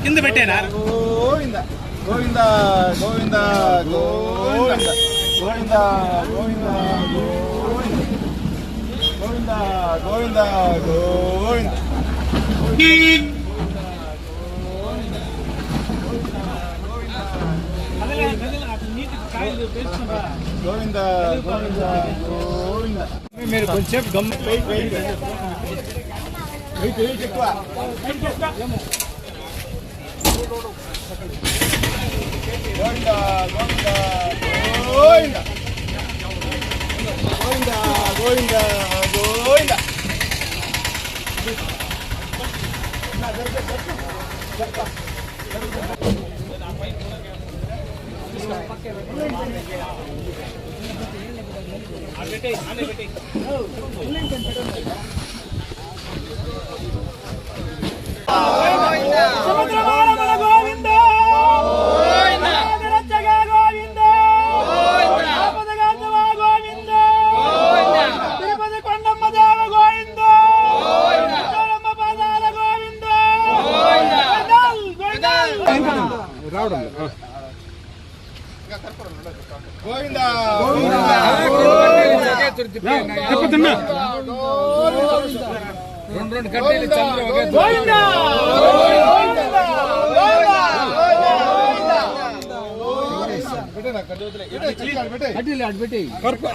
కింద పెట్టేనా గోవింద గోవింద గోవింద గోవింద గోవింద గోవింద గోవింద గోవింద గోవింద గోవింద గోవింద గోవింద మీరు కొంచెం గమ్మ వెయిట్ ఎక్కువ గోవింద గోవింద గోవింద గోవింద గోవింద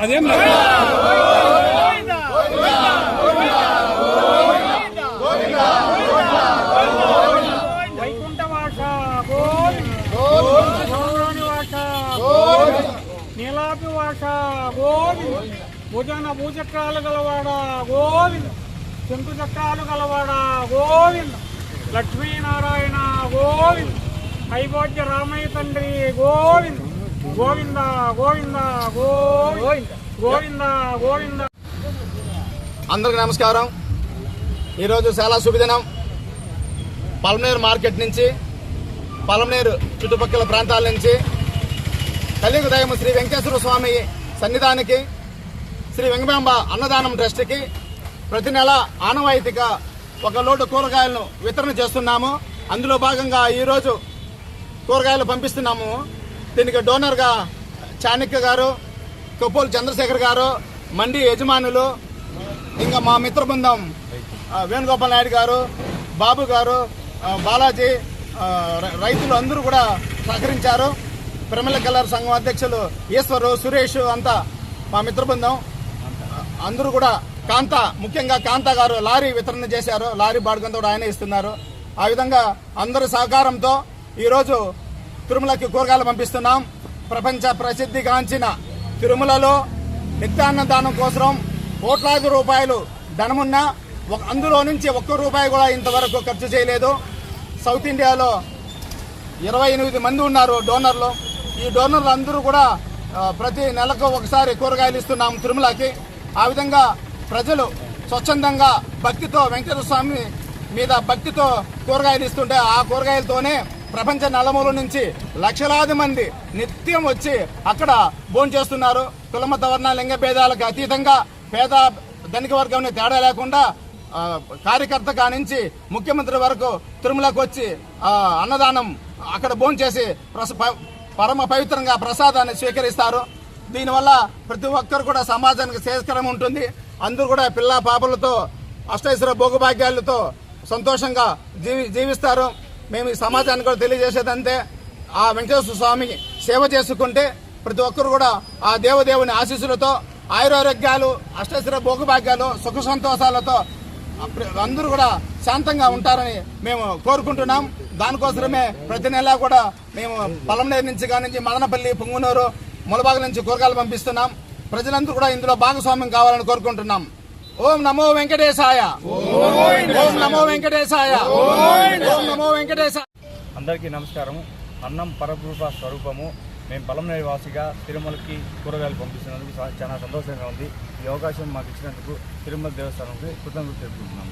అదేం నీలాపి వాస గోవింద భుజన భూచక్రాలు గలవాడ గోవింద శంకు చక్రాలు గలవాడ గోవింద లక్ష్మీనారాయణ గోవింద ఐభోజ్య రామయ్య తండ్రి గోవింద గోవింద గోవింద గోవింద గోవింద గోవింద. అందరికీ నమస్కారం. ఈరోజు చాలా శుభదినం. పలమనేరు మార్కెట్ నుంచి, పలమనేరు చుట్టుపక్కల ప్రాంతాల నుంచి కలియుగ దైవం శ్రీ వెంకటేశ్వర స్వామి సన్నిధానికి, శ్రీ వెంగమాంబ అన్నదానం ట్రస్ట్కి ప్రతి నెల ఆనవాయితీగా ఒక లోటు కూరగాయలను వితరణ చేస్తున్నాము. అందులో భాగంగా ఈరోజు కూరగాయలు పంపిస్తున్నాము. దీనికి డోనర్గా చాణక్య గారు, కొప్పోలు చంద్రశేఖర్ గారు, మండి యజమానులు, ఇంకా మా మిత్ర బృందం వేణుగోపాల్ నాయుడు గారు, బాబు గారు, బాలాజీ, రైతులు అందరూ కూడా సహకరించారు. ప్రమిళ కలర్ సంఘం అధ్యక్షులు ఈశ్వరు, సురేష్ అంతా మా మిత్ర బృందం అందరూ కూడా. ముఖ్యంగా కాంతా గారు లారీ వితరణ చేశారు. లారీ బాడుగంతో కూడా ఆయన ఇస్తున్నారు. ఆ విధంగా అందరి సహకారంతో ఈరోజు తిరుమలకి కూరగాయలు పంపిస్తున్నాం. ప్రపంచ ప్రసిద్ధిగాంచిన తిరుమలలో నిత్యాన్నదానం కోసం కోట్లాది రూపాయలు ధనమున్నా అందులో నుంచి ఒక్క రూపాయి కూడా ఇంతవరకు ఖర్చు చేయలేదు. సౌత్ ఇండియాలో 28 మంది ఉన్నారు డోనర్లు. ఈ డోనర్లు అందరూ కూడా ప్రతి నెలకు ఒకసారి కూరగాయలు ఇస్తున్నాం తిరుమలకి. ఆ విధంగా ప్రజలు స్వచ్ఛందంగా భక్తితో వెంకటేశ్వర స్వామి మీద భక్తితో కూరగాయలు ఇస్తుంటే ఆ కూరగాయలతోనే ప్రపంచ నలుమూల నుంచి లక్షలాది మంది నిత్యం వచ్చి అక్కడ భోంచేస్తున్నారు. కులమత వర్ణ లింగ భేదాలకు అతీతంగా పేద ధనిక వర్గం తేడా లేకుండా కార్యకర్త కానించి ముఖ్యమంత్రి వరకు తిరుమలకు వచ్చి అన్నదానం అక్కడ భోంచేసి పరమ పవిత్రంగా ప్రసాదాన్ని స్వీకరిస్తారు. దీనివల్ల ప్రతి ఒక్కరు కూడా సమాజానికి శ్రేయస్కరం ఉంటుంది. అందరూ కూడా పిల్ల పాపలతో అష్టైశ్వర భోగభాగ్యాలతో సంతోషంగా జీవిస్తారు. మేము ఈ సమాజానికి కూడా తెలియజేసేదంటే ఆ వెంకటేశ్వర స్వామి సేవ చేసుకుంటే ప్రతి ఒక్కరు కూడా ఆ దేవదేవుని ఆశీస్సులతో ఆయురారోగ్యాలు, అష్టైశ్వర భోగభాగ్యాలు, సుఖ సంతోషాలతో అందరూ కూడా శాంతంగా ఉంటారని మేము కోరుకుంటున్నాం. దానికోసమే ప్రతి నెలా కూడా మేము పలమనేరు నుంచి కానించి మదనపల్లి, పొంగునూరు, ములబాగు నుంచి కూరగాయలు పంపిస్తున్నాం. ప్రజలందరూ కూడా ఇందులో భాగస్వామ్యం కావాలని కోరుకుంటున్నాం. ఓం నమో వెంకటేశాయ, ఓం నమో వెంకటేశాయ, ఓం నమో వెంకటేశాయ. అందరికీ నమస్కారం. అన్నం పరబ్రహ్మ స్వరూపము. మేము పలమనేరు వాసిగా తిరుమలకి కూరగాయలు పంపిస్తున్నందుకు చాలా సంతోషంగా ఉంది. ఈ అవకాశం మాకు ఇచ్చినందుకు తిరుమల దేవస్థానంకి కృతజ్ఞతలు తెలుపుతున్నాము.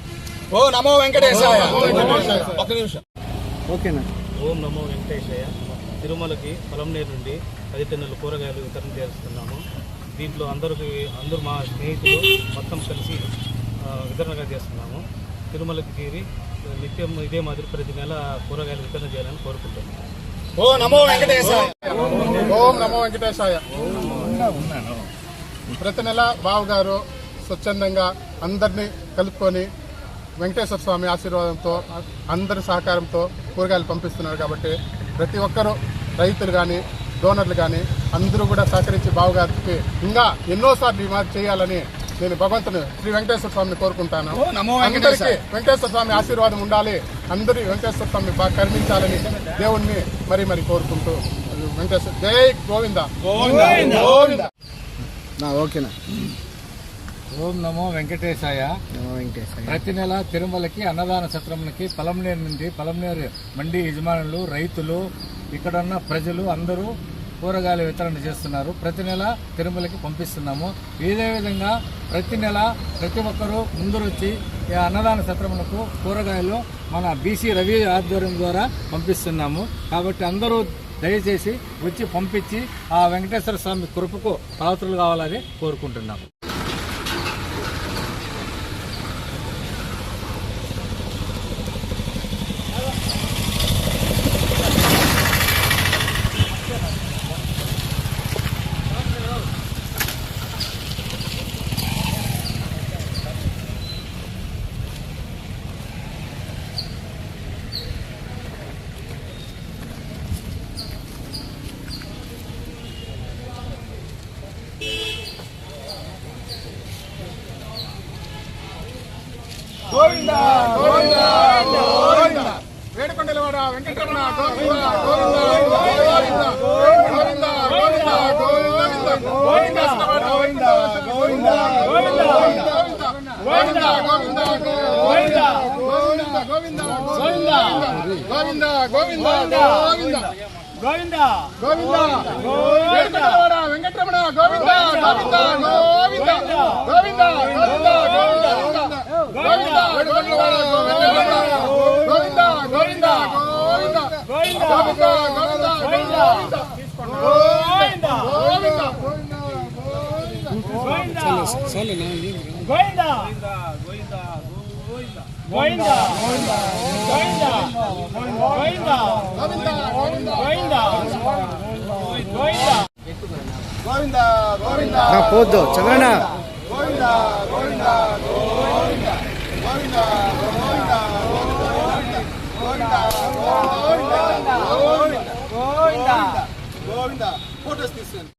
ఓ నమో వెంకటేశాయ. ఒక నిమిషం. ఓకేనా? ఓం నమో వెంకటేశయ్య. తిరుమలకి పలమనేరు నుండి 10 టన్నుల కూరగాయలు వితరణ చేస్తున్నాము. దీంట్లో అందరూ మా స్నేహితులు మొత్తం కలిసి వితరణగా చేస్తున్నాము. తిరుమలకి తీరి నిత్యం ఇదే మాదిరి ప్రతి నెల కూరగాయలు వితరణ చేయాలని కోరుకుంటున్నాము. ఓ నమో వెంకటేశాయ. ఓం నమో వెంకటేశాయ. ప్రతి నెల బావు గారు స్వచ్ఛందంగా అందరినీ కలుపుకొని వెంకటేశ్వర స్వామి ఆశీర్వాదంతో అందరి సహకారంతో కూరగాయలు పంపిస్తున్నారు. కాబట్టి ప్రతి ఒక్కరూ రైతులు కానీ డోనర్లు కానీ అందరూ కూడా సహకరించి బావుగారికి ఇంకా ఎన్నోసార్లు మాకు చేయాలని నేను భగవంతుని శ్రీ వెంకటేశ్వర స్వామిని కోరుకుంటాను. అందరికీ వెంకటేశ్వర స్వామి ఆశీర్వాదం ఉండాలి, అందరి వెంకటేశ్వర స్వామి బాగా కరుణించాలని దేవుణ్ణి మరీ కోరుకుంటూ వెంకటేశ్వర జై గోవింద గోవింద. ఓకేనా? ఓం నమో వెంకటేశాయ. ప్రతి నెల తిరుమలకి అన్నదాన సత్రములకి పలమనేరు నుండి పలమనేరు మండి యజమానులు, రైతులు, ఇక్కడున్న ప్రజలు అందరూ కూరగాయల వితరణ చేస్తున్నారు. ప్రతి నెల తిరుమలకి పంపిస్తున్నాము. ఇదే విధంగా ప్రతి నెల ప్రతి ఒక్కరూ ముందరొచ్చి ఈ అన్నదాన సత్రములకు కూరగాయలు మన బీసీ రవి ఆధ్వర్యం ద్వారా పంపిస్తున్నాము. కాబట్టి అందరూ దయచేసి వచ్చి పంపించి ఆ వెంకటేశ్వర స్వామి కృపకు పాత్రలు కావాలని కోరుకుంటున్నాము. గోవింద గోవింద గోవింద. వేడుకొండలవాడ వెంకటరమణ గోవింద గోవింద గోవింద గోవింద గోవింద గోవింద గోవింద గోవింద గోవింద గోవింద గోవింద గోవింద గోవింద గోవింద గోవింద గోవింద గోవింద గోవింద వేడుకొండలవాడ వెంకటరమణ గోవింద గోవింద గోవింద గోవింద గోవింద గోవింద వేడుకొండలవాడ గోవింద గోవింద గోవింద గోవింద గోవింద గోవింద గోవింద గోవింద గోవింద పోద్దు చదవనా? గోవింద గోవింద గోవింద గోవింద గోవింద గోవింద గోవింద గోవింద గోవింద ఫోటోస్ తీసుకోండి.